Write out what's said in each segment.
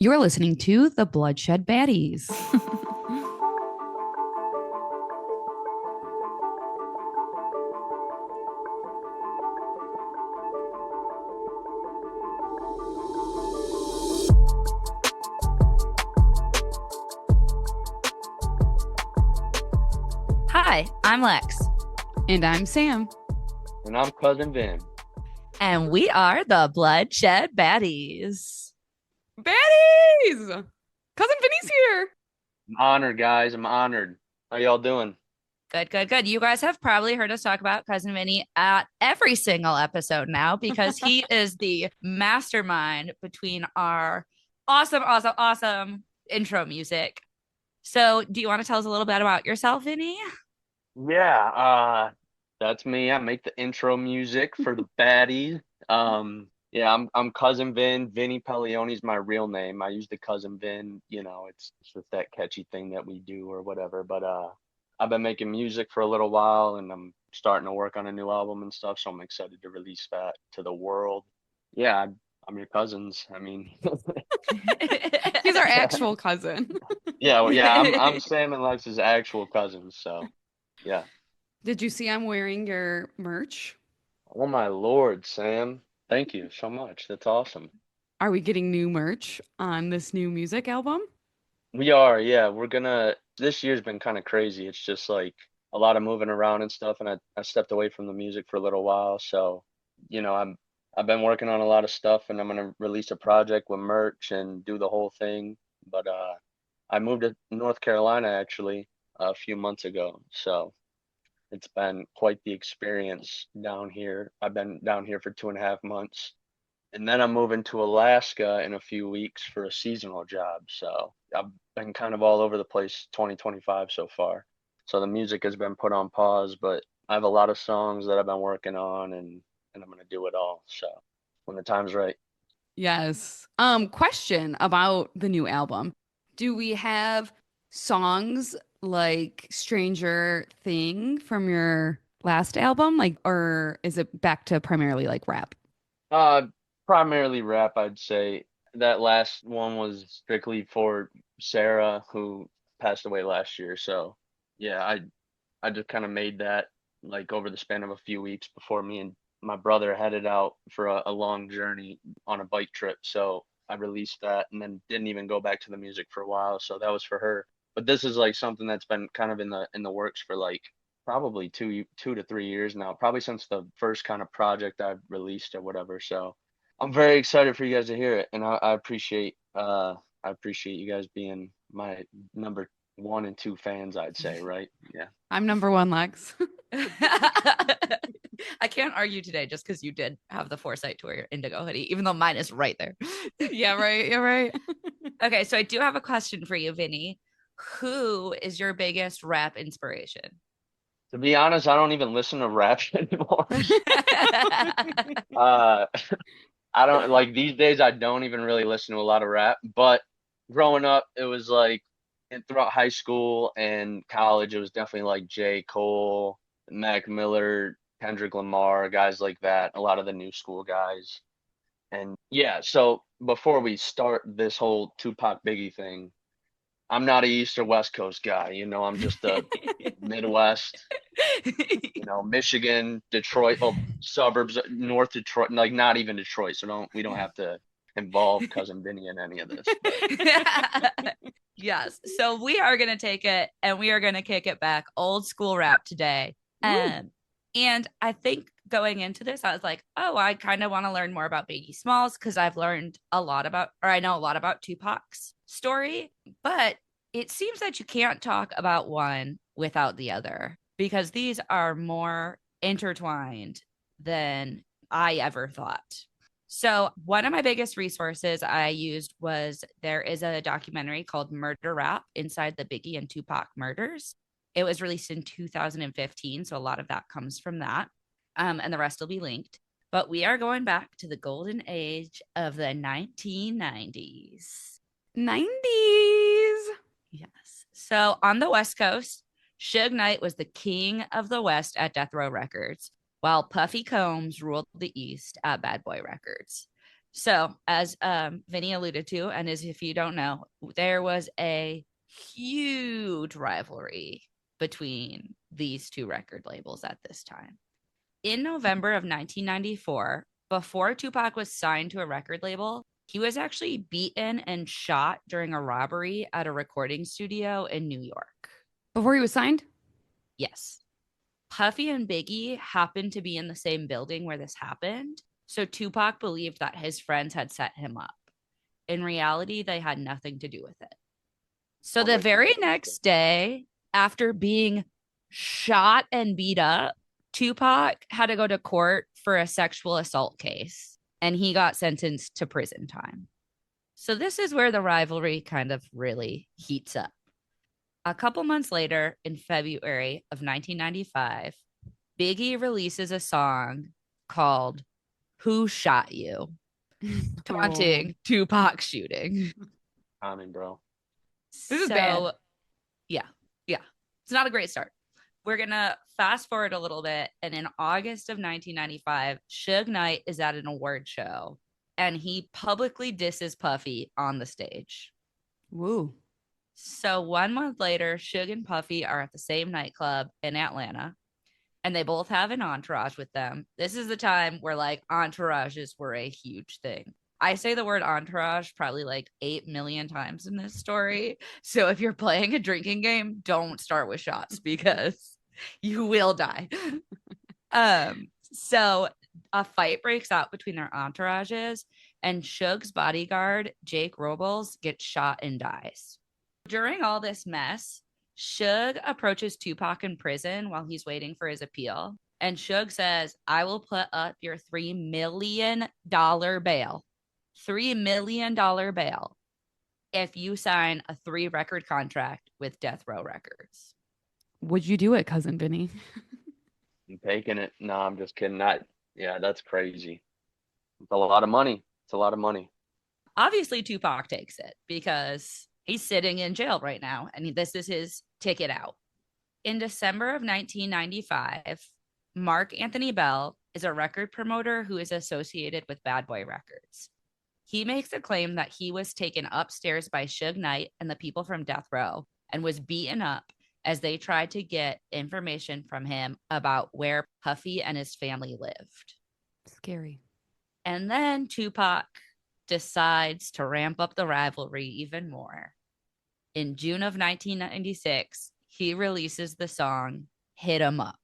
You're listening to the Bloodshed Baddies. Hi, I'm Lex. And I'm Sam. And I'm Cousin Vin. And we are the Bloodshed Baddies. Baddies! Cousin Vinnie's here. I'm honored, guys. I'm honored. How y'all doing? Good. You guys have probably heard us talk about Cousin Vinnie at every single episode now because he is the mastermind between our awesome intro music. So, do you want to tell us a little bit about yourself, Vinnie? Yeah, that's me. I make the intro music for the baddies. I'm Cousin Vin. Vinnie Pelleoni's my real name. I use the Cousin Vin, it's just that catchy thing that we do or whatever. But I've been making music for a little while and I'm starting to work on a new album and stuff, so I'm excited to release that to the world. Yeah, I'm your cousins. I mean, He's our actual cousin. I'm Sam and Lex's actual cousins, so yeah. Did you see I'm wearing your merch? Oh my Lord, Sam. Thank you so much. That's awesome. Are we getting new merch on this new music album? We are, yeah. This year's been kind of crazy. It's just like a lot of moving around and stuff, and I stepped away from the music for a little while. So, I've been working on a lot of stuff and I'm gonna release a project with merch and do the whole thing. But I moved to North Carolina actually a few months ago. So it's been quite the experience down here. I've been down here for 2.5 months. And then I'm moving to Alaska in a few weeks for a seasonal job. So I've been kind of all over the place 2025 so far. So the music has been put on pause, but I have a lot of songs that I've been working on and I'm gonna do it all. So when the time's right. Yes. Question about the new album. Do we have songs like Stranger Thing from your last album? Or is it back to primarily like rap? Uh Primarily rap, I'd say. That last one was strictly for Sarah, who passed away last year. So yeah, I just kind of made that like over the span of a few weeks before me and my brother headed out for a long journey on a bike trip. So I released that and then didn't even go back to the music for a while. So that was for her. But this is like something that's been kind of in the works for like probably 2 to 3 years now, probably since the first kind of project I've released or whatever. So I'm very excited for you guys to hear it, and I appreciate you guys being my number one and two fans, I'd say, right? Yeah. I'm number one, Lex. I can't argue today just because you did have the foresight to wear your indigo hoodie, even though mine is right there. Yeah, right. You're right. Okay, so I do have a question for you, Vinny. Who is your biggest rap inspiration? To be honest, I don't even listen to rap anymore. Uh, I don't like these days. I don't even really listen to a lot of rap. But growing up, it was like, and throughout high school and college, it was definitely like J. Cole, Mac Miller, Kendrick Lamar, guys like that. A lot of the new school guys. And yeah, so before we start this whole Tupac Biggie thing, I'm not a East or West Coast guy. I'm just a Midwest, Michigan, Detroit, well, suburbs, North Detroit, like not even Detroit. So we don't have to involve Cousin Vinny in any of this. But Yes. So we are going to take it and we are going to kick it back old school rap today. And I think going into this, I was like, oh, I kind of want to learn more about Biggie Smalls because I've learned a lot about, or I know a lot about Tupac's story, but it seems that you can't talk about one without the other because these are more intertwined than I ever thought. So, one of my biggest resources I used was there is a documentary called Murder Rap Inside the Biggie and Tupac Murders. It was released in 2015. So, a lot of that comes from that. And the rest will be linked. But we are going back to the golden age of the 1990s. 90s. Yes. So, on the West Coast, Suge Knight was the king of the West at Death Row Records, while Puffy Combs ruled the East at Bad Boy Records. So, as Vinny alluded to, and as if you don't know, there was a huge rivalry between these two record labels at this time. In November of 1994, before Tupac was signed to a record label, he was actually beaten and shot during a robbery at a recording studio in New York. Before he was signed? Yes. Puffy and Biggie happened to be in the same building where this happened. So Tupac believed that his friends had set him up. In reality, they had nothing to do with it. So the very next day, after being shot and beat up, Tupac had to go to court for a sexual assault case, and he got sentenced to prison time. So this is where the rivalry kind of really heats up. A couple months later, in February of 1995, Biggie releases a song called Who Shot You? Taunting Tupac's shooting. I mean, bro. This is bad. Yeah. It's not a great start. We're going to fast forward a little bit. And in August of 1995, Suge Knight is at an award show and he publicly disses Puffy on the stage. Woo. So 1 month later, Suge and Puffy are at the same nightclub in Atlanta and they both have an entourage with them. This is the time where like entourages were a huge thing. I say the word entourage probably like 8 million times in this story. So if you're playing a drinking game, don't start with shots because you will die. So a fight breaks out between their entourages, and Suge's bodyguard, Jake Robles, gets shot and dies. During all this mess, Suge approaches Tupac in prison while he's waiting for his appeal. And Suge says, I will put up your $3 million bail. $3 million bail if you sign a 3-record contract with Death Row Records. Would you do it, Cousin Vinny? I'm taking it. No, I'm just kidding. Yeah, that's crazy. It's a lot of money. It's a lot of money. Obviously, Tupac takes it because he's sitting in jail right now, and this is his ticket out. In December of 1995, Mark Anthony Bell is a record promoter who is associated with Bad Boy Records. He makes a claim that he was taken upstairs by Suge Knight and the people from Death Row and was beaten up as they tried to get information from him about where Puffy and his family lived. Scary. And then Tupac decides to ramp up the rivalry even more. In June of 1996, he releases the song Hit 'Em Up.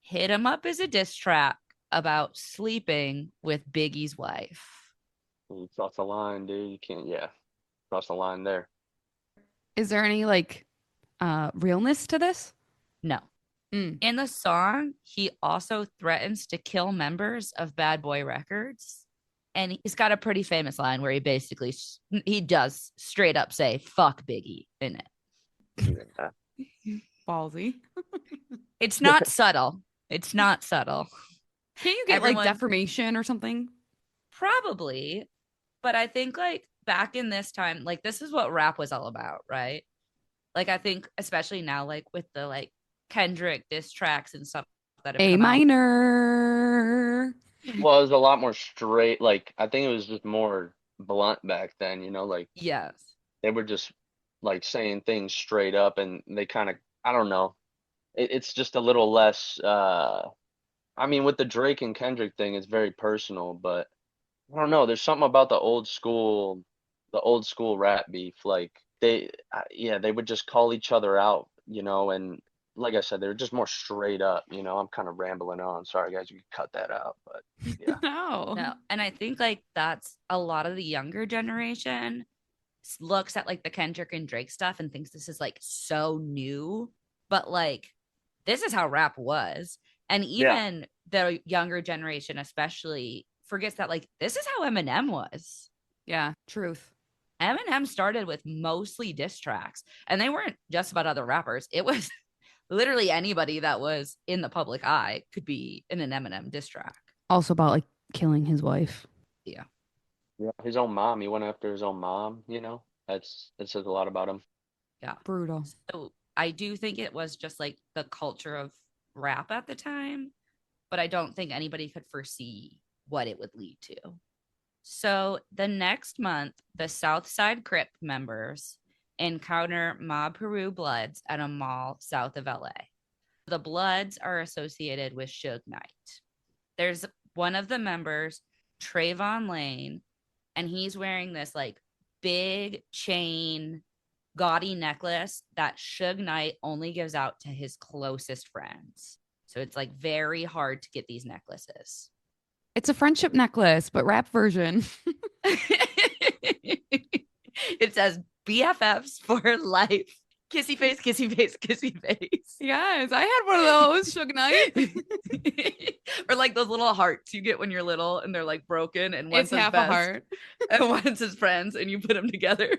Hit 'Em Up is a diss track about sleeping with Biggie's wife. You cross the line, dude. You can't, cross the line there. Is there any like realness to this? No. In the song, he also threatens to kill members of Bad Boy Records. And he's got a pretty famous line where he does straight up say, fuck Biggie in it. Ballsy. It's not subtle. It's not subtle. Can't you get like defamation or something? Probably. But I think like back in this time, like this is what rap was all about, right? Like I think especially now, like with the like Kendrick diss tracks and stuff that have A come minor. Well, it was a lot more straight. Like, I think it was just more blunt back then, like yes, they were just like saying things straight up and they kind of, I don't know. It's just a little less, I mean, with the Drake and Kendrick thing, it's very personal, but I don't know. There's something about the old school rap beef. Like they would just call each other out, and like I said, they're just more straight up, I'm kind of rambling on. Sorry guys, you can cut that out, but yeah. No. And I think like that's a lot of the younger generation looks at like the Kendrick and Drake stuff and thinks this is like so new, but like this is how rap was. And even the younger generation especially forgets that like this is how Eminem was. Yeah, truth. Eminem started with mostly diss tracks, and they weren't just about other rappers. It was literally anybody that was in the public eye could be in an Eminem diss track. Also about like killing his wife. Yeah. Yeah, his own mom. He went after his own mom, That says a lot about him. Yeah. Brutal. So I do think it was just like the culture of rap at the time, but I don't think anybody could foresee what it would lead to. So the next month, the Southside Crip members encounter Mob Peru Bloods at a mall south of LA. The Bloods are associated with Suge Knight. There's one of the members, Trayvon Lane, and he's wearing this like big chain, gaudy necklace that Suge Knight only gives out to his closest friends. So it's like very hard to get these necklaces. It's a friendship necklace, but rap version. It says BFFs for life. Kissy face, kissy face, kissy face. Yes, I had one of those, Suge Knight. Or like those little hearts you get when you're little and they're like broken and one It's says half best a heart. and one says friends and you put them together.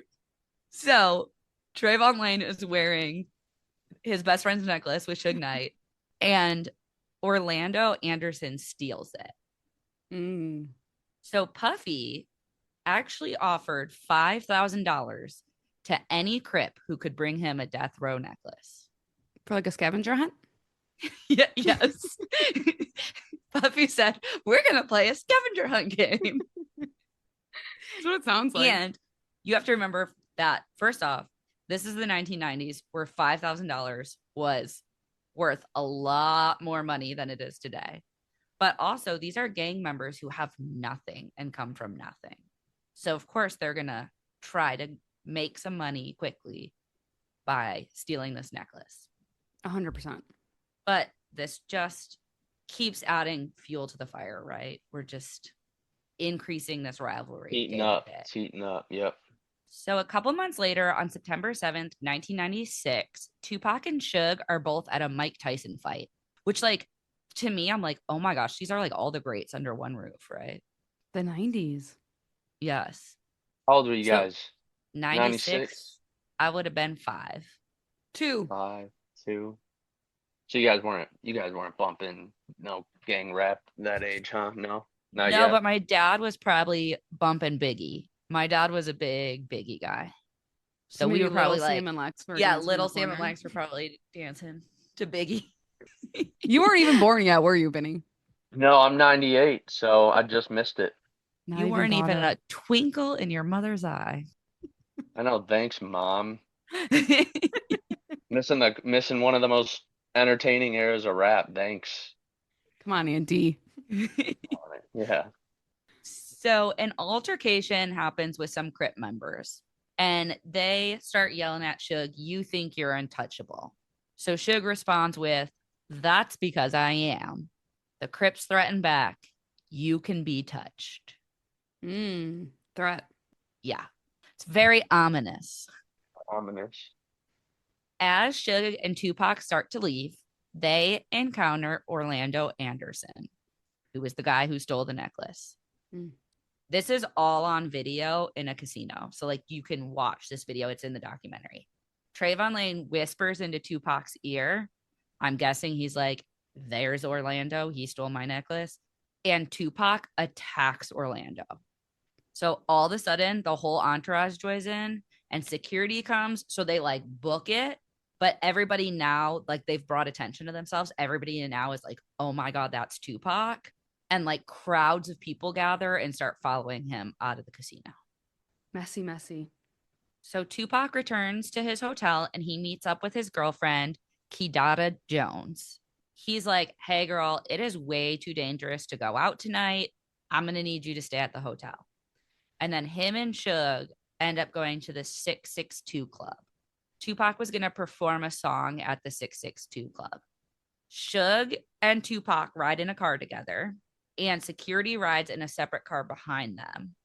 So Trayvon Lane is wearing his best friend's necklace with Suge Knight and Orlando Anderson steals it. Mm. So Puffy actually offered $5,000 to any Crip who could bring him a death row necklace. For like a scavenger hunt? Yeah, yes. Puffy said, "We're going to play a scavenger hunt game." That's what it sounds like. And you have to remember that, first off, this is the 1990s where $5,000 was worth a lot more money than it is today. But also, these are gang members who have nothing and come from nothing. So, of course, they're going to try to make some money quickly by stealing this necklace. 100%. But this just keeps adding fuel to the fire, right? We're just increasing this rivalry. Heating up. It's heating up. Yep. So a couple months later, on September 7th, 1996, Tupac and Suge are both at a Mike Tyson fight, which, like, to me, I'm like, oh my gosh, these are like all the greats under one roof, right? The 90s. Yes. How old were you So, guys? 96, I would have been 5. 2. 5, 2. So you guys weren't bumping no gang rap that age, huh? No, not No, yet. but my dad was probably bumping Biggie. My dad was a big Biggie guy. So we maybe were probably Little like, Sam and Lex were yeah, dancing in little the Sam and corner. Lex were probably dancing to Biggie. You weren't even born yet, were you, Vinnie? No, I'm 98, so I just missed it. Not You weren't thought even of. a twinkle in your mother's eye. I know. Thanks, Mom. Missing one of the most entertaining eras of rap. Thanks. Come on, Auntie. Yeah. So an altercation happens with some Crip members and they start yelling at Suge, "You think you're untouchable." So Suge responds with, "That's because I am." The Crips threaten back, "You can be touched." Threat. Yeah. It's very ominous. Ominous. As Suge and Tupac start to leave, they encounter Orlando Anderson, who was the guy who stole the necklace. Mm. This is all on video in a casino. So, like, you can watch this video. It's in the documentary. Trayvon Lane whispers into Tupac's ear. I'm guessing he's like, "There's Orlando. He stole my necklace." And Tupac attacks Orlando. So all of a sudden, the whole entourage joins in and security comes. So they like book it. But everybody now, like, they've brought attention to themselves. Everybody now is like, "Oh my God, that's Tupac." And like crowds of people gather and start following him out of the casino. Messy, messy. So Tupac returns to his hotel and he meets up with his girlfriend, Kidada Jones. He's like, "Hey, girl, it is way too dangerous to go out tonight. I'm going to need you to stay at the hotel." And then him and Suge end up going to the 662 Club. Tupac was going to perform a song at the 662 Club. Suge and Tupac ride in a car together, and security rides in a separate car behind them.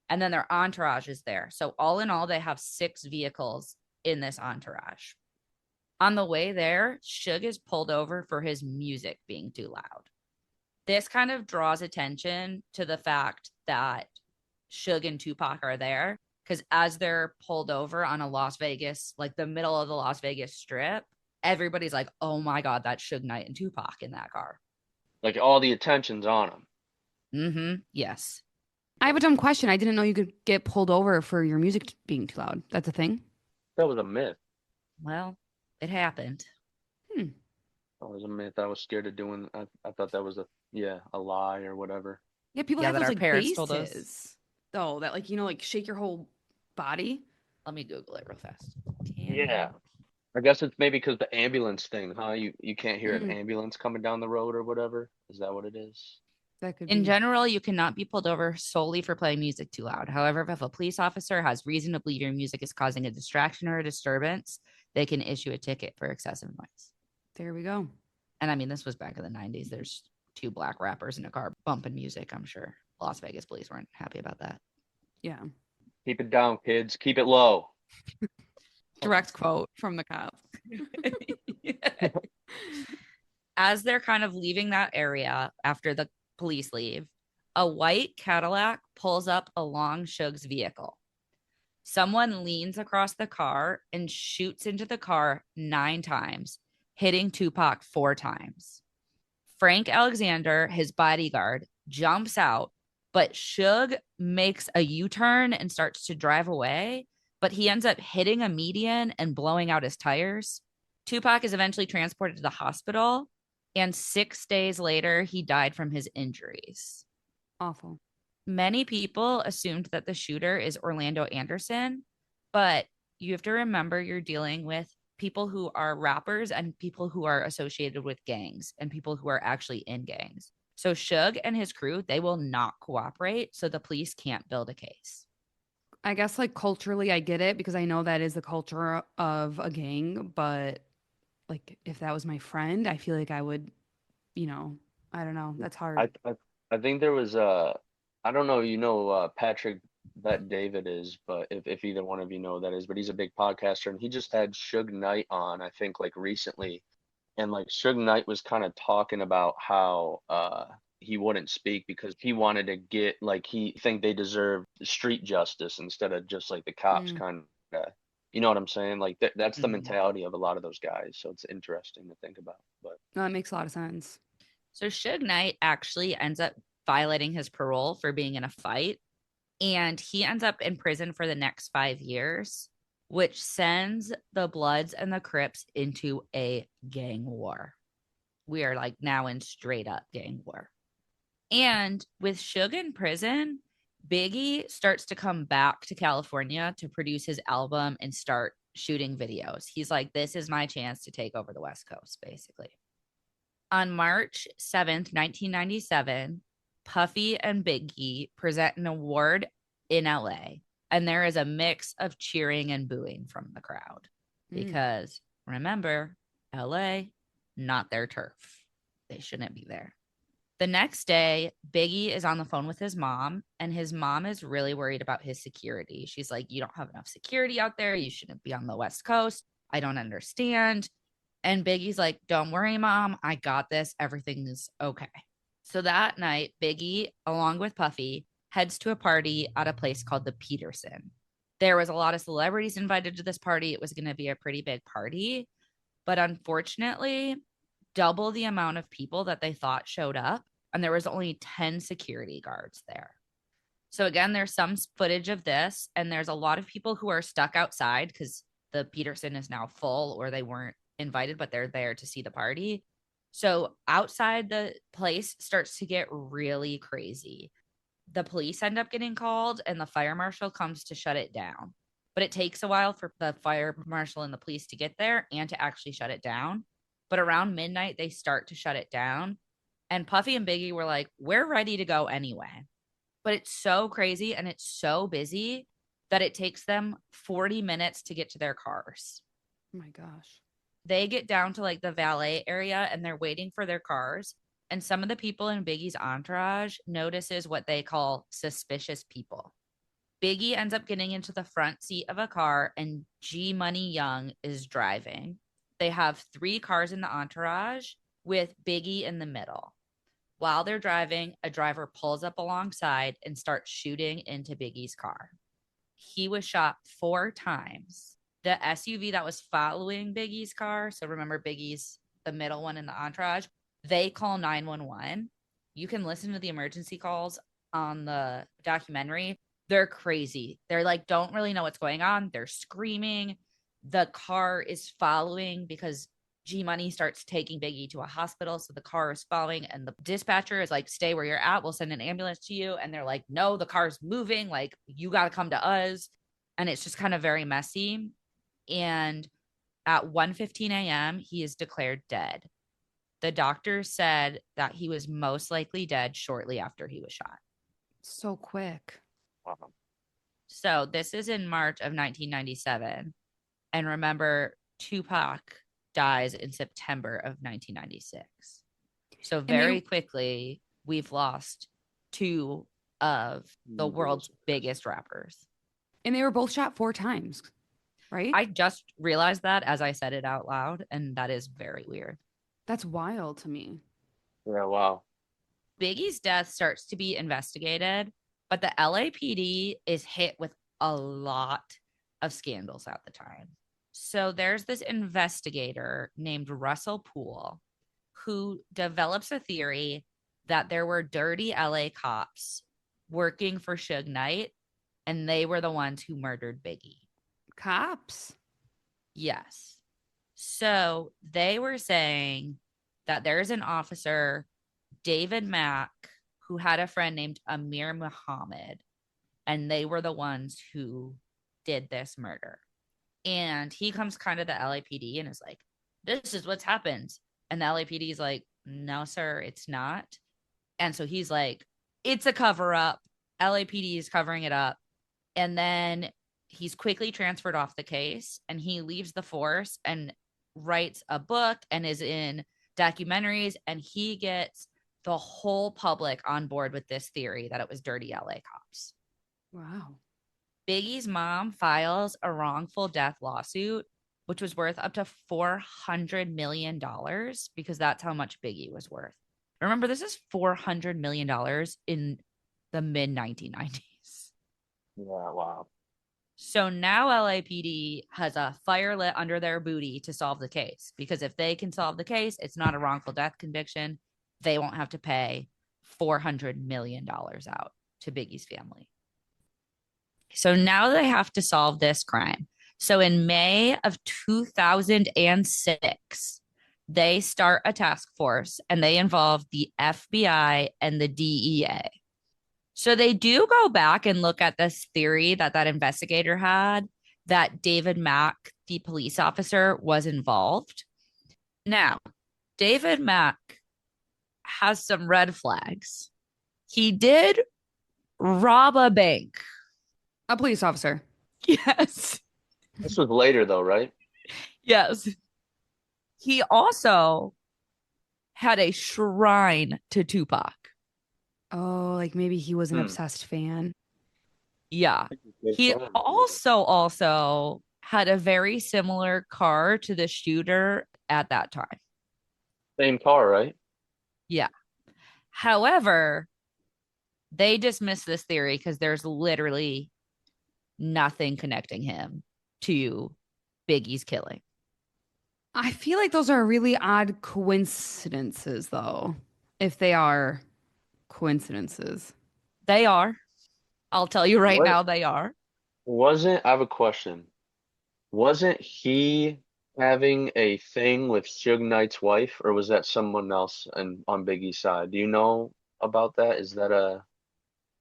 And then their entourage is there. So all in all, they have 6 vehicles in this entourage. On the way there, Suge is pulled over for his music being too loud. This kind of draws attention to the fact that Suge and Tupac are there, because as they're pulled over on a Las Vegas, like the middle of the Las Vegas Strip, everybody's like, "Oh my God, that's Suge Knight and Tupac in that car." Like all the attention's on him. Mm-hmm. Yes. I have a dumb question. I didn't know you could get pulled over for your music being too loud. That's a thing? That was a myth. Well, it happened. That was a myth. I was scared of doing. I thought that was a lie or whatever. Yeah, people Yeah, have that those our like parents told us. bases though that like like shake your whole body. Let me Google it real fast. Can Yeah. you? I guess it's maybe because the ambulance thing, huh? You can't hear an Mm, ambulance coming down the road or whatever. Is that what it is? that could In be. general, you cannot be pulled over solely for playing music too loud. However, if a police officer has reason to believe your music is causing a distraction or a disturbance, they can issue a ticket for excessive noise. There we go. And I mean, this was back in the 90s. There's two black rappers in a car bumping music. I'm sure Las Vegas police weren't happy about that. Yeah. Keep it down, kids. Keep it low. Direct quote from the cops. As they're kind of leaving that area after the police leave, a white Cadillac pulls up along Suge's vehicle. Someone leans across the car and shoots into the car 9 times, hitting Tupac 4 times. Frank Alexander, his bodyguard, jumps out, but Suge makes a U-turn and starts to drive away, but he ends up hitting a median and blowing out his tires. Tupac is eventually transported to the hospital, and 6 days later, he died from his injuries. Awful. Many people assumed that the shooter is Orlando Anderson, but you have to remember you're dealing with people who are rappers and people who are associated with gangs and people who are actually in gangs. So Suge and his crew, they will not cooperate, so the police can't build a case. I guess like culturally I get it because I know that is the culture of a gang, but like if that was my friend, I feel like I would, I don't know. That's hard. I think there was I don't know, Patrick Bet David is, but if either one of you know who that is, but he's a big podcaster and he just had Suge Knight on, I think like recently. And like Suge Knight was kind of talking about how he wouldn't speak because he wanted to get like he think they deserve street justice instead of just like the cops Mm, kind of, you know what I'm saying? Like that's the Mhm. mentality of a lot of those guys. So it's interesting to think about. But no, that makes a lot of sense. So Suge Knight actually ends up violating his parole for being in a fight, and he ends up in prison for the next 5 years, which sends the Bloods and the Crips into a gang war. We are like now in straight up gang war. And with Suge in prison, Biggie starts to come back to California to produce his album and start shooting videos. He's like, this is my chance to take over the West Coast, basically. On March 7th, 1997, Puffy and Biggie present an award in LA, and there is a mix of cheering and booing from the crowd Mm. because remember, LA, not their turf. They shouldn't be there. The next day, Biggie is on the phone with his mom, and his mom is really worried about his security. She's like, you don't have enough security out there. You shouldn't be on the West Coast. I don't understand. And Biggie's like, don't worry, mom. I got this. Everything is okay. So that night, Biggie, along with Puffy, heads to a party at a place called the Peterson. There was a lot of celebrities invited to this party. It was going to be a pretty big party. But unfortunately, double the amount of people that they thought showed up. And there was only 10 security guards there. So again, there's some footage of this. And there's a lot of people who are stuck outside because the Peterson is now full or they weren't invited, but they're there to see the party. So outside the place starts to get really crazy. The police end up getting called and the fire marshal comes to shut it down. But it takes a while for the fire marshal and the police to get there and to actually shut it down. But around midnight, they start to shut it down. And Puffy and Biggie were like, we're ready to go anyway. But it's so crazy and it's so busy that it takes them 40 minutes to get to their cars. Oh my gosh. They get down to like the valet area and they're waiting for their cars. And some of the people in Biggie's entourage notices what they call suspicious people. Biggie ends up getting into the front seat of a car and G Money Young is driving. They have 3 cars in the entourage with Biggie in the middle. While they're driving, a driver pulls up alongside and starts shooting into Biggie's car. He was shot 4 times. The SUV that was following Biggie's car, so remember Biggie's the middle one in the entourage, they call 911. You can listen to the emergency calls on the documentary. They're crazy. They're like, don't really know what's going on. They're screaming. The car is following because G Money starts taking Biggie to a hospital. So the car is following, and the dispatcher is like, stay where you're at. We'll send an ambulance to you. And they're like, no, the car's moving. Like, you got to come to us. And it's just kind of very messy. And at 1:15 a.m., he is declared dead. The doctor said that he was most likely dead shortly after he was shot. So quick. Wow. So this is in March of 1997. And remember, Tupac dies in September of 1996. So very quickly, we've lost two of the world's biggest rappers. And they were both shot 4 times, right? I just realized that as I said it out loud, and that is very weird. That's wild to me. Yeah, wow. Biggie's death starts to be investigated, but the LAPD is hit with a lot of scandals at the time. So there's this investigator named Russell Poole who develops a theory that there were dirty LA cops working for Suge Knight, and they were the ones who murdered Biggie. Cops? Yes. So they were saying that there's an officer, David Mack, who had a friend named Amir Muhammad, and they were the ones who did this murder. And he comes kind of the LAPD and is like, this is what's happened. And the LAPD is like, no, sir, it's not. And so he's like, it's a cover up. LAPD is covering it up. And then he's quickly transferred off the case, and he leaves the force and writes a book and is in documentaries, and he gets the whole public on board with this theory that it was dirty LA cops. Wow. Biggie's mom files a wrongful death lawsuit, which was worth up to $400 million because that's how much Biggie was worth. Remember, this is $400 million in the mid 1990s. Yeah, wow. So now LAPD has a fire lit under their booty to solve the case, because if they can solve the case, it's not a wrongful death conviction. They won't have to pay $400 million out to Biggie's family. So now they have to solve this crime. So in May of 2006, they start a task force, and they involve the FBI and the DEA. So they do go back and look at this theory that investigator had, that David Mack, the police officer, was involved. Now, David Mack has some red flags. He did rob a bank. A police officer. Yes. This was later though, right? Yes. He also had a shrine to Tupac. Oh, like maybe he was an obsessed fan. Yeah. He also had a very similar car to the shooter at that time. Same car, right? Yeah. However, they dismiss this theory because there's literally nothing connecting him to Biggie's killing. I feel like those are really odd coincidences, though, if they are coincidences. They are. I'll tell you right now, they are. I have a question. Wasn't he having a thing with Suge Knight's wife, or was that someone else on Biggie's side? Do you know about that?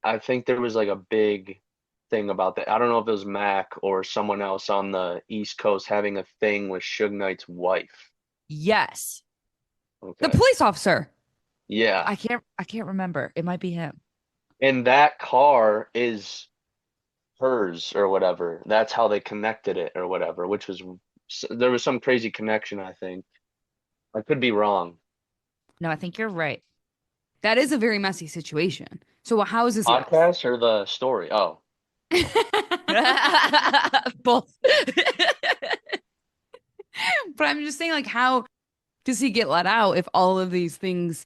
I think there was like a big thing about that. I don't know if it was Mac or someone else on the East Coast having a thing with Suge Knight's wife. Yes. Okay. The police officer. Yeah. I can't remember. It might be him. And that car is hers or whatever. That's how they connected it or whatever, there was some crazy connection, I think. I could be wrong. No, I think you're right. That is a very messy situation. So how is this Podcast or the story? Oh. Both. But I'm just saying, like, how does he get let out if all of these things,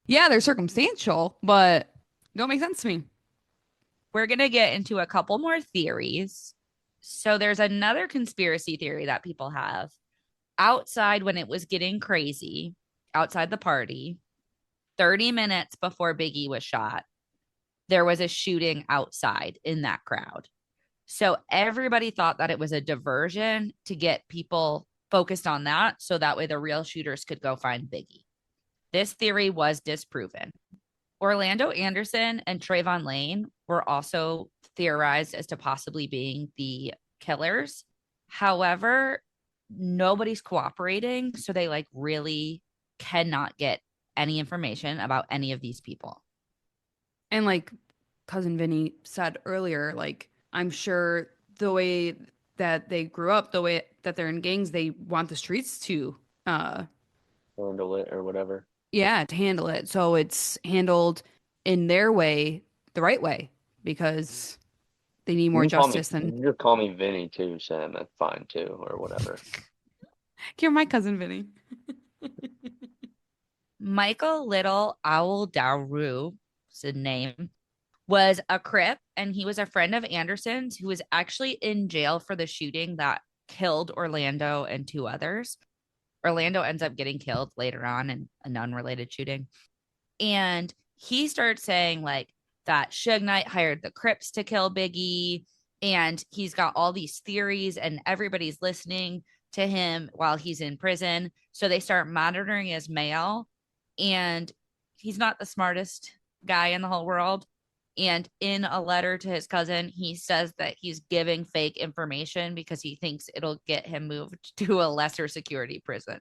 yeah, they're circumstantial, but don't make sense to me. We're going to get into a couple more theories. So there's another conspiracy theory that people have. Outside, when it was getting crazy, outside the party, 30 minutes before Biggie was shot, there was a shooting outside in that crowd. So everybody thought that it was a diversion to get people focused on that so that way the real shooters could go find Biggie. This theory was disproven. Orlando Anderson and Trayvon Lane were also theorized as to possibly being the killers. However, nobody's cooperating, so they like really cannot get any information about any of these people. And like Cousin Vinny said earlier, like I'm sure the way that they grew up, the way that they're in gangs, they want the streets to Handle it or whatever. yeah, to handle it. So it's handled in their way, the right way, because they need You more can call me, justice than you can just call me Vinny too, Sam. That's fine too, or whatever. you're my cousin Vinny. Michael Little Owl Dowroo, is the name, was a Crip, and he was a friend of Anderson's who was actually in jail for the shooting that killed Orlando and two others. Orlando ends up getting killed later on in an unrelated shooting. And he started saying like that Suge Knight hired the Crips to kill Biggie. And he's got all these theories and everybody's listening to him while he's in prison. So they start monitoring his mail. And he's not the smartest guy in the whole world. And in a letter to his cousin, he says that he's giving fake information because he thinks it'll get him moved to a lesser security prison.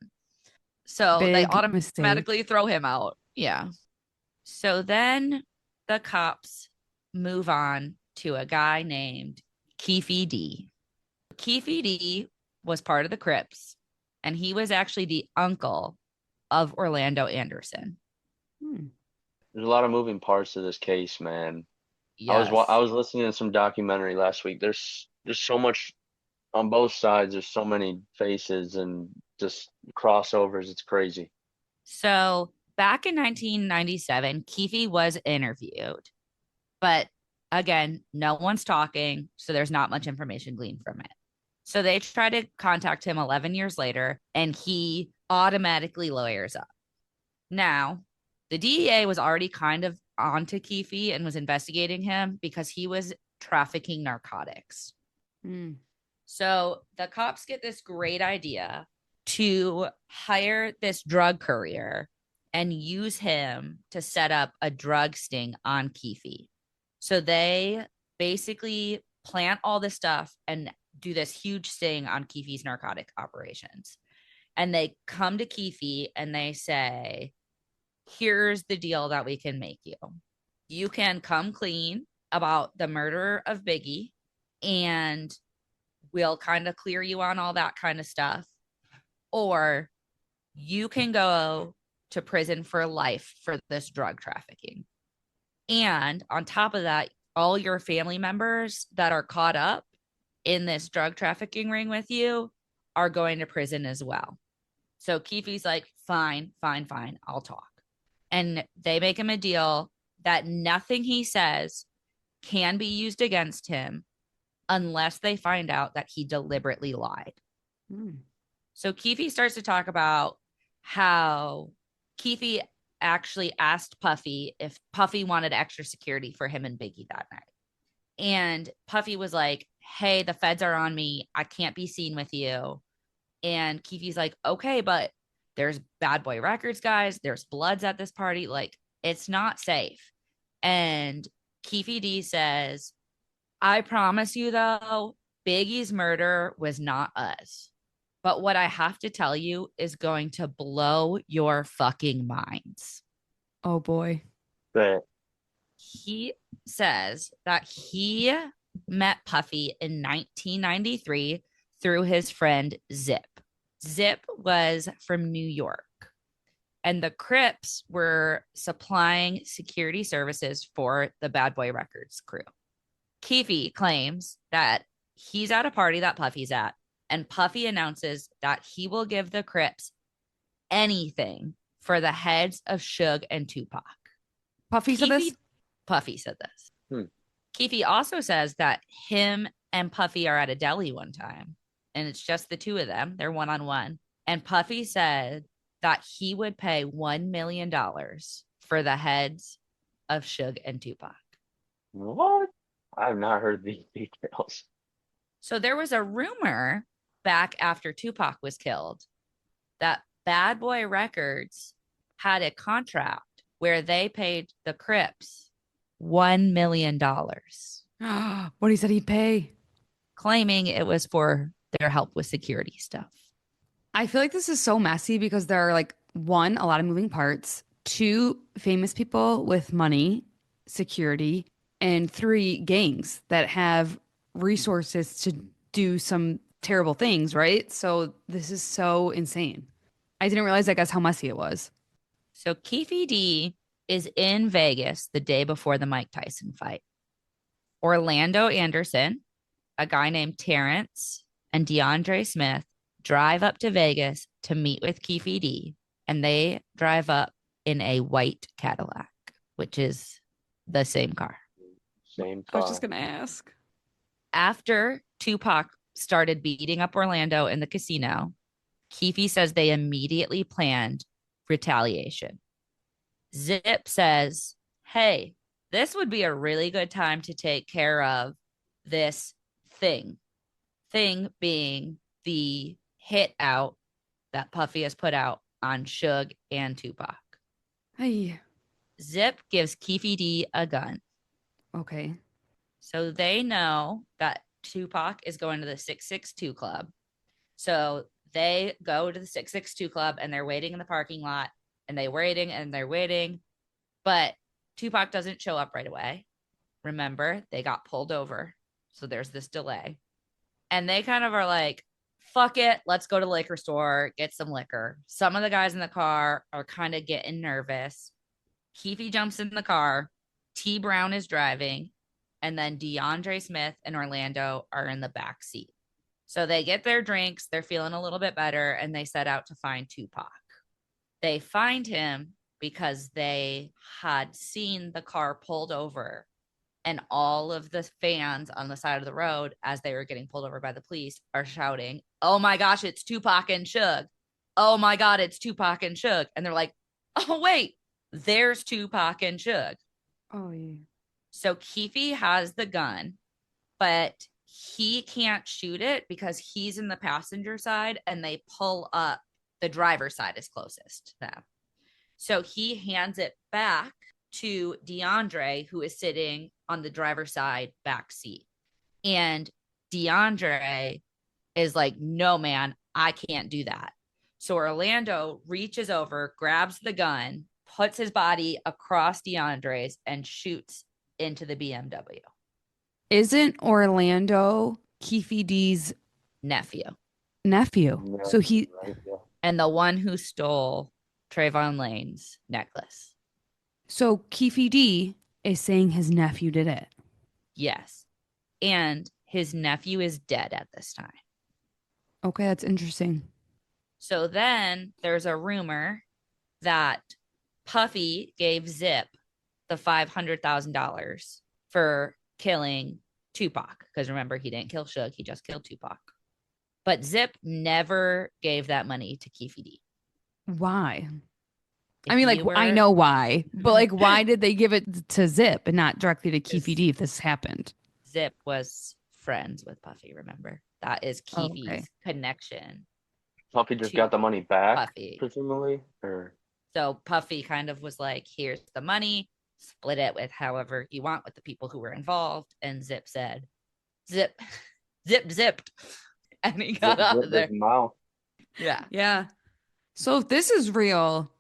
So they Big mistake. automatically throw him out. Yeah. So then the cops move on to a guy named Keefe D. Keefe D was part of the Crips, and he was actually the uncle of Orlando Anderson. There's a lot of moving parts to this case, man. Yes. I was listening to some documentary last week. There's so much on both sides. There's so many faces and just crossovers. It's crazy. So back in 1997, Keefe was interviewed, but again, no one's talking, so there's not much information gleaned from it. So they try to contact him 11 years later, and he automatically lawyers up. Now, the DEA was already kind of onto Keefe and was investigating him because he was trafficking narcotics. So the cops get this great idea to hire this drug courier and use him to set up a drug sting on Keefe. So they basically plant all this stuff and do this huge sting on Keefe's narcotic operations. And they come to Keefe and they say, here's the deal that we can make you. You can come clean about the murder of Biggie, and we'll kind of clear you on all that kind of stuff. Or you can go to prison for life for this drug trafficking. And on top of that, all your family members that are caught up in this drug trafficking ring with you are going to prison as well. So Keefe's like, fine, I'll talk. And they make him a deal that nothing he says can be used against him unless they find out that he deliberately lied. So Keefe starts to talk about how Keefe actually asked Puffy if Puffy wanted extra security for him and Biggie that night. And Puffy was like, hey, the feds are on me. I can't be seen with you. And Keefe's like, okay, but there's Bad Boy Records guys. There's Bloods at this party. Like, it's not safe. And Keefe D says, I promise you, though, Biggie's murder was not us. But what I have to tell you is going to blow your fucking minds. Oh, boy. But He says that he met Puffy in 1993 through his friend Zip. Zip was from New York, and the Crips were supplying security services for the Bad Boy Records crew. Keefe claims that he's at a party that Puffy's at, and Puffy announces that he will give the Crips anything for the heads of Suge and Tupac. Puffy said this? Puffy said this. Keefe also says that him and Puffy are at a deli one time, and it's just the two of them. They're one-on-one. And Puffy said that he would pay $1 million for the heads of Suge and Tupac. what? I have not heard these details. So there was a rumor back after Tupac was killed, that Bad Boy Records had a contract where they paid the Crips $1 million, What he said he'd pay. claiming it was for their help with security stuff. I feel like this is so messy because there are like one, a lot of moving parts, two, famous people with money, security, and three, gangs that have resources to do some terrible things, right? So this is so insane. I didn't realize, I guess, how messy it was. So Keefe D is in Vegas the day before the Mike Tyson fight. Orlando Anderson, a guy named Terrence, and DeAndre Smith drive up to Vegas to meet with Keefe D, and they drive up in a white Cadillac, which is the same car. Same I was car. just gonna ask. After Tupac started beating up Orlando in the casino, Keefe says they immediately planned retaliation. Zip says, hey, this would be a really good time to take care of this thing. Thing being the hit out that Puffy has put out on Suge and Tupac. Hey, Zip gives Keefe D a gun. okay. So they know that Tupac is going to the 662 Club. So they go to the 662 Club and they're waiting in the parking lot, and they're waiting. But Tupac doesn't show up right away. Remember, they got pulled over. So there's this delay. And they kind of are like, fuck it, let's go to the liquor store, get some liquor. Some of the guys in the car are kind of getting nervous. Keefe jumps in the car. T Brown is driving. And then DeAndre Smith and Orlando are in the back seat. So they get their drinks. They're feeling a little bit better. And they set out to find Tupac. They find him because they had seen the car pulled over, and all of the fans on the side of the road, as they were getting pulled over by the police, are shouting, oh my gosh, it's Tupac and Suge. Oh my God, it's Tupac and Suge. And they're like, oh wait, there's Tupac and Suge. Oh, yeah. So Keefe has the gun, but he can't shoot it because he's in the passenger side, and they pull up. The driver's side is closest to them. So he hands it back to DeAndre, who is sitting on the driver's side back seat. And DeAndre is like, no, man, I can't do that. So Orlando reaches over, grabs the gun, puts his body across DeAndre's, and shoots into the BMW. Isn't Orlando Keefe D's Nephew. nephew? Yeah, So he, right, yeah. And the one who stole Trayvon Lane's necklace. so Keefe D is saying his nephew did it. Yes. And his nephew is dead at this time. Okay, that's interesting. So then there's a rumor that Puffy gave Zip the $500,000 for killing Tupac. Because remember, he didn't kill Suge, he just killed Tupac. But Zip never gave that money to Keefe D. Why? If I mean, like, you were- I know why, but like, why did they give it to Zip and not directly to Keefe D if this happened? Zip was friends with Puffy, remember? That is Oh, Keefe's okay. connection. Puffy just to got the money back, Puffy. presumably, or So Puffy kind of was like, here's the money, split it with however you want with the people who were involved. And Zip said, zip, zipped. And he got out of there. mouth. Yeah. Yeah. So if this is real,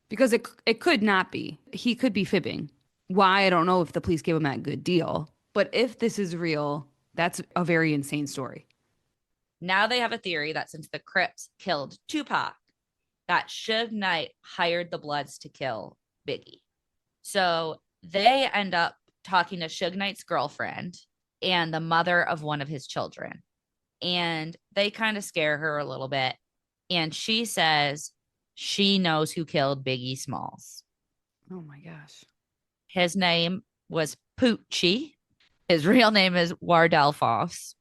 because it could not be. He could be fibbing. Why? I don't know if the police gave him that good deal. But if this is real, that's a very insane story. Now they have a theory that since the Crips killed Tupac, that Suge Knight hired the Bloods to kill Biggie. So they end up talking to Suge Knight's girlfriend and the mother of one of his children. And they kind of scare her a little bit. And she says she knows who killed Biggie Smalls. Oh my gosh. His name was Poochie. His real name is Wardell Foss.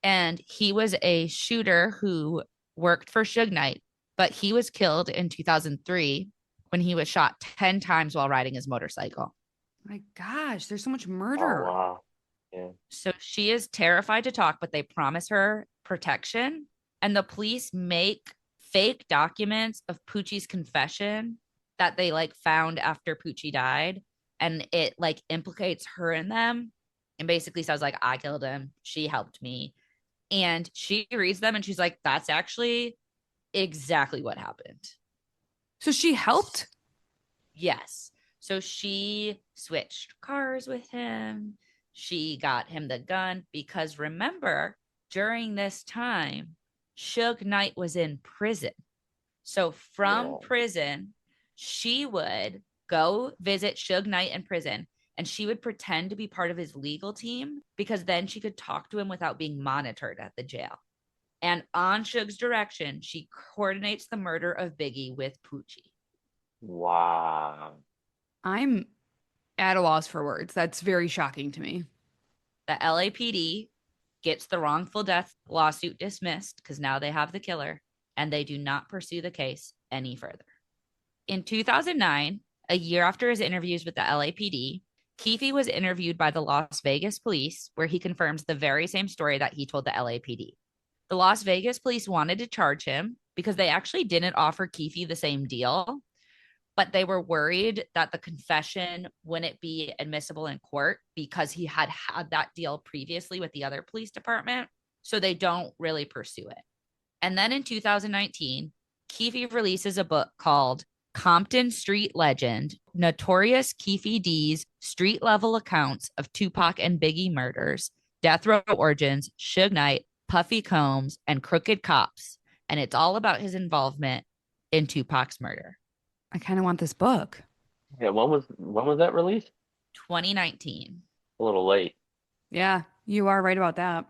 And he was a shooter who worked for Suge Knight, but he was killed in 2003 when he was shot 10 times while riding his motorcycle. My gosh, there's so much Oh murder. wow. Yeah. So she is terrified to talk, but they promise her protection, and the police make fake documents of Poochie's confession that they like found after Poochie died, and it like implicates her in them and basically says like, I killed him, she helped me. And she reads them and she's like, that's actually exactly what happened. So she helped? Yes. So she switched cars with him. She got him the gun because remember, during this time, Suge Knight was in prison. So from prison, she would go visit Suge Knight in prison and she would pretend to be part of his legal team because then she could talk to him without being monitored at the jail. And on Suge's direction, she coordinates the murder of Biggie with Poochie. Wow. I'm at a loss for words. That's very shocking to me. The LAPD gets the wrongful death lawsuit dismissed because now they have the killer and they do not pursue the case any further. In 2009, a year after his interviews with the LAPD, Keefe was interviewed by the Las Vegas police, where he confirms the very same story that he told the LAPD. The Las Vegas police wanted to charge him because they actually didn't offer Keefe the same deal, but they were worried that the confession wouldn't be admissible in court because he had had that deal previously with the other police department. So they don't really pursue it. And then in 2019, Keefe releases a book called Compton Street Legend, Notorious Keefe D's Street Level Accounts of Tupac and Biggie Murders, Death Row Origins, Suge Knight, Puffy Combs, and Crooked Cops. And it's all about his involvement in Tupac's murder. I kind of want this book. Yeah, when was that released? 2019. A little late. Yeah, you are right about that.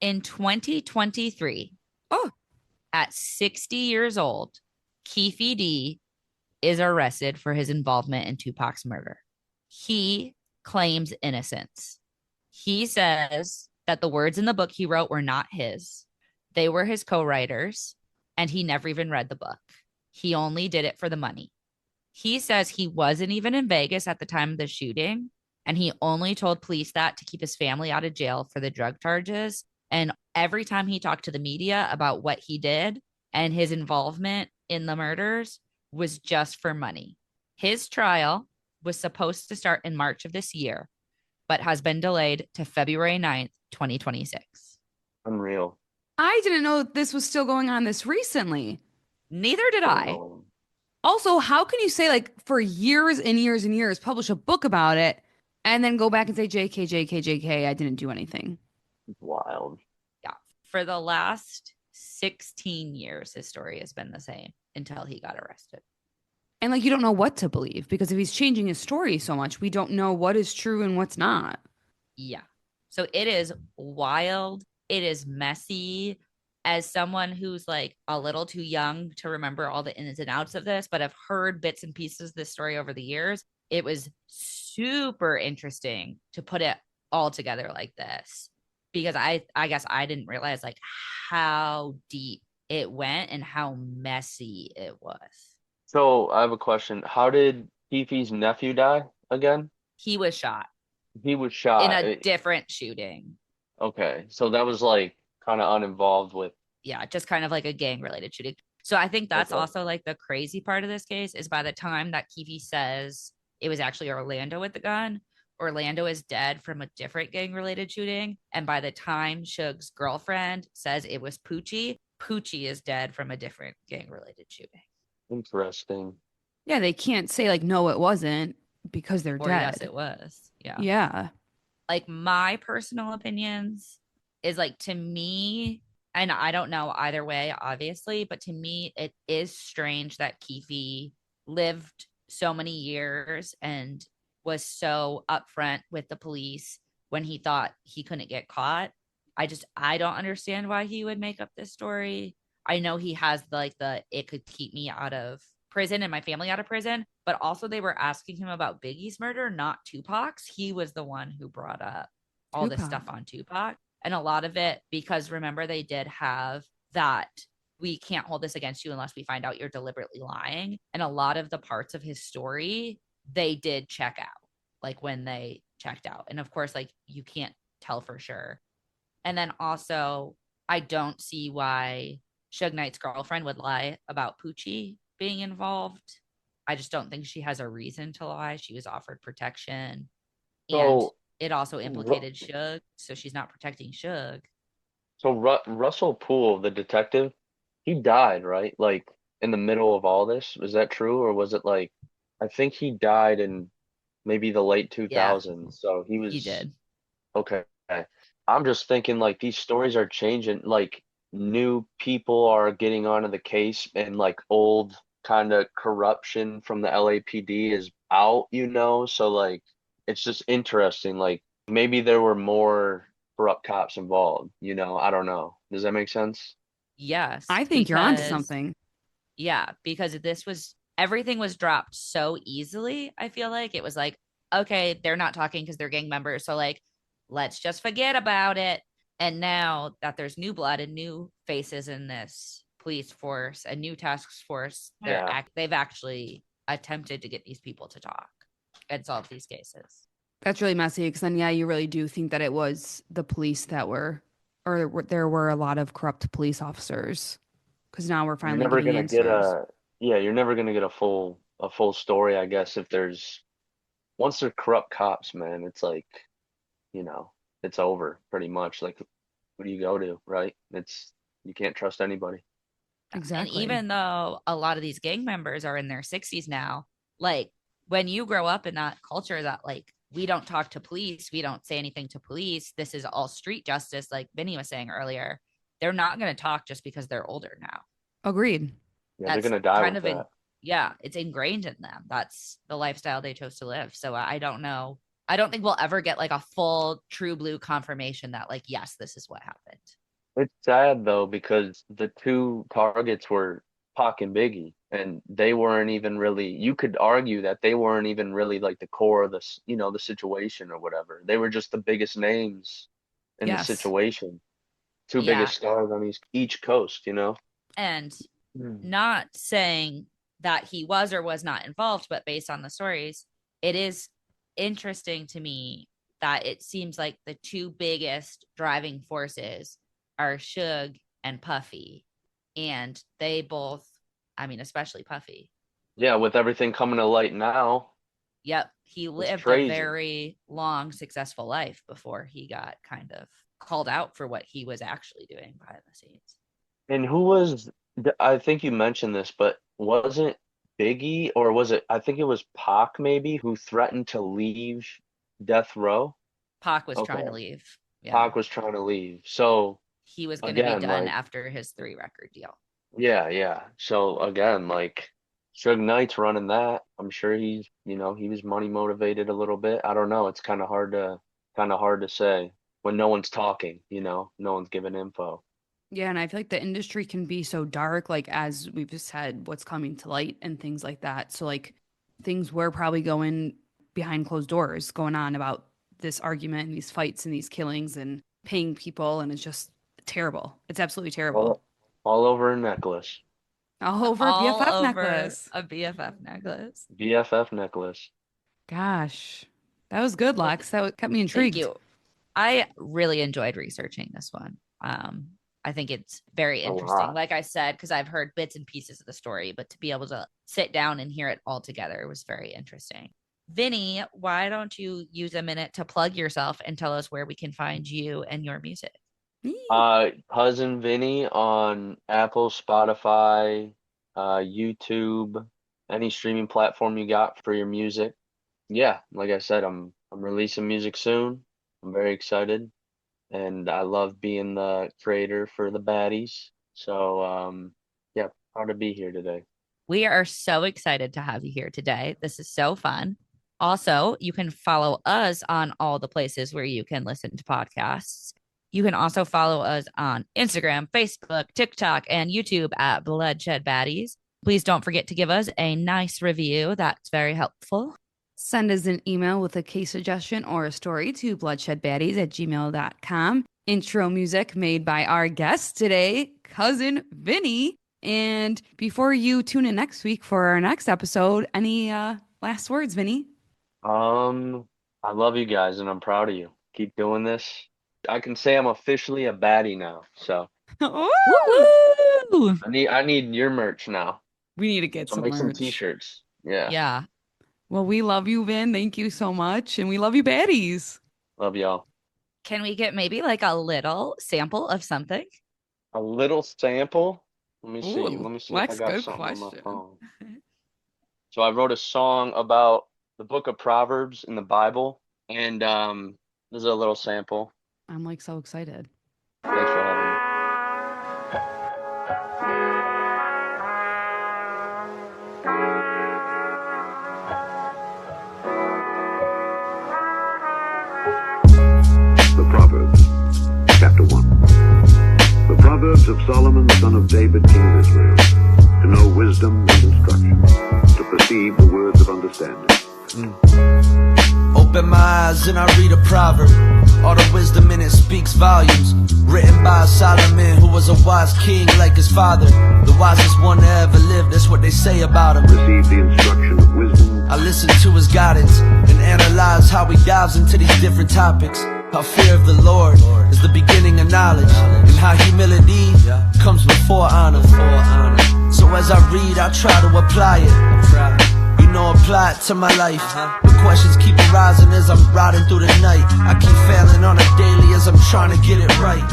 In 2023, at 60 years old, Keefe D is arrested for his involvement in Tupac's murder. He claims innocence. He says that the words in the book he wrote were not his. They were his co-writers, and he never even read the book. He only did it for the money. He says he wasn't even in Vegas at the time of the shooting, and he only told police that to keep his family out of jail for the drug charges. And every time he talked to the media about what he did and his involvement in the murders was just for money. His trial was supposed to start in March of this year, but has been delayed to February 9th, 2026. Unreal. I didn't know this was still going on this recently. Neither did I. Also, how can you say like for years and years and years, publish a book about it and then go back and say, JK, JK, JK, I didn't do anything? It's wild. Yeah. For the last 16 years, his story has been the same until he got arrested. And like, you don't know what to believe because if he's changing his story so much, we don't know what is true and what's not. Yeah. So it is wild. It is messy. As someone who's like a little too young to remember all the ins and outs of this, but I've heard bits and pieces of this story over the years, it was super interesting to put it all together like this because I guess I didn't realize like how deep it went and how messy it was. So I have a question. How did Fifi's nephew die again? He was shot He was in shot. a different shooting. Okay, so that was like kind of uninvolved with. Yeah, just kind of like a gang related shooting. So I think that's Okay. also like the crazy part of this case is by the time that Keefe says it was actually Orlando with the gun, Orlando is dead from a different gang related shooting. And by the time Suge's girlfriend says it was Poochie, Poochie is dead from a different gang related shooting. Interesting. Yeah, they can't say like, no, it wasn't because they're Or dead. yes, it was. Yeah. Yeah. Like my personal opinions is like to me, and I don't know either way, obviously, but to me, it is strange that Keefe lived so many years and was so upfront with the police when he thought he couldn't get caught. I don't understand why he would make up this story. I know he has it could keep me out of prison and my family out of prison, but also they were asking him about Biggie's murder, not Tupac's. He was the one who brought up all this stuff on Tupac. And a lot of it, because remember, they did have that we can't hold this against you unless we find out you're deliberately lying. And a lot of the parts of his story, they did check out, like when they checked out. And of course, like you can't tell for sure. And then also I don't see why Suge Knight's girlfriend would lie about Poochie being involved. I just don't think she has a reason to lie. She was offered protection, and So, it also Ru- implicated Suge, so she's not protecting Suge. Russell Poole, the detective, he died, right? Like in the middle of all this. Was that true, or was it like, I think he died in maybe the late Yeah, 2000s. So he he was did. okay. I'm just thinking like these stories are changing. Like new people are getting onto the case, and like old kind of corruption from the LAPD is out, So like it's just interesting. Like maybe there were more corrupt cops involved, I don't know. Does that make sense? Yes, I think you're onto because something. yeah, because this was everything was dropped so easily. I feel like it was like, okay, they're not talking because they're gang members. So like, let's just forget about it. And now that there's new blood and new faces in this police force, a new task force, Yeah. they've actually attempted to get these people to talk and solve these cases. That's really messy because then, yeah, you really do think that it was the police that were, or there were a lot of corrupt police officers because now we're You're finally never getting gonna get answers. you're never gonna get a full story, I guess, if there's once they're corrupt cops, man, it's like, you know, it's over pretty much. Like, who do you go to, right? You can't trust anybody. And Exactly. even though a lot of these gang members are in their 60s now, like when you grow up in that culture that like we don't talk to police, we don't say anything to police, this is all street justice, like Vinny was saying earlier, they're not going to talk just because they're older now. Agreed. Yeah, they're That's gonna die kind with of in, that. yeah, it's ingrained in them. That's the lifestyle they chose to live. So I don't know. I don't think we'll ever get like a full true blue confirmation that like, yes, this is what happened. It's sad though because the two targets were Pac and Biggie, and they weren't even really. You could argue that they weren't even really like the core of the situation or whatever. They were just the biggest names in the Yes. situation. Two Yeah. biggest stars on each coast. And Hmm. not saying that he was or was not involved, but based on the stories, it is interesting to me that it seems like the two biggest driving forces are Suge and Puffy. And they both, I mean, especially Puffy. Yeah, with everything coming to light now, Yep. He it's lived a crazy. very long, successful life before he got kind of called out for what he was actually doing behind the scenes. And I think you mentioned this, but wasn't Biggie or was it, I think it was Pac maybe who threatened to leave Death Row? Pac was trying to Okay. leave. Yeah. Pac was trying to leave. So He was going to be again, done like, after his 3 record deal. yeah, yeah. So again, like Suge Knight's running that. I'm sure he was money motivated a little bit. I don't know. It's kind of hard to say when no one's talking, no one's giving info. Yeah, and I feel like the industry can be so dark, like as we've just said, what's coming to light and things like that. So like things were probably going behind closed doors, going on about this argument and these fights and these killings and paying people, and it's just terrible. It's absolutely terrible. All, all over a necklace. All over a All BFF over necklace. a BFF necklace. BFF necklace. Gosh, that was good, Well, Lex. That kept me thank intrigued. you. I really enjoyed researching this one. I think it's very A interesting. lot. Like I said, because I've heard bits and pieces of the story, but to be able to sit down and hear it all together was very interesting. Vinny, why don't you use a minute to plug yourself and tell us where we can find you and your music? Eee. Cousin Vinny on Apple, Spotify, YouTube, any streaming platform you got for your music. Yeah, like I said, I'm releasing music soon. I'm very excited, and I love being the creator for the baddies. So, yeah, proud to be here today. We are so excited to have you here today. This is so fun. Also, you can follow us on all the places where you can listen to podcasts. You can also follow us on Instagram, Facebook, TikTok, and YouTube at Bloodshed Baddies. Please don't forget to give us a nice review. That's very helpful. Send us an email with a case suggestion or a story to bloodshedbaddies@gmail.com. Intro music made by our guest today, Cousin Vinny. And before you tune in next week for our next episode, any last words, Vinny? Um, I love you guys, and I'm proud of you. Keep doing this. I can say I'm officially a baddie now. So. Woo! I need your merch now. We need to get So some make some merch. t-shirts. Yeah. Yeah. Well, we love you, Vin. Thank you so much. And we love you, baddies. Love y'all. Can we get maybe like a little sample of something? A little sample. Let me see. Ooh, Let me see if I Lex, got good something on my question. phone. So I wrote a song about the book of Proverbs in the Bible, and this is a little sample. I'm like so excited. Thanks for having me. The Proverbs, chapter 1. The Proverbs of Solomon, the son of David, king of Israel, to know wisdom and instruction, to perceive the words of understanding. Open my eyes and I read a proverb. All the wisdom in it speaks volumes. Written by Solomon, who was a wise king like his father. The wisest one to ever live, that's what they say about him. Receive the instruction of wisdom. I listen to his guidance and analyze how he dives into these different topics. How fear of the Lord is the beginning of knowledge, and how humility comes before honor. So as I read, I try to apply it. You know, apply it to my life. The questions keep arising as I'm riding through the night. I keep failing on a daily as I'm trying to get it right.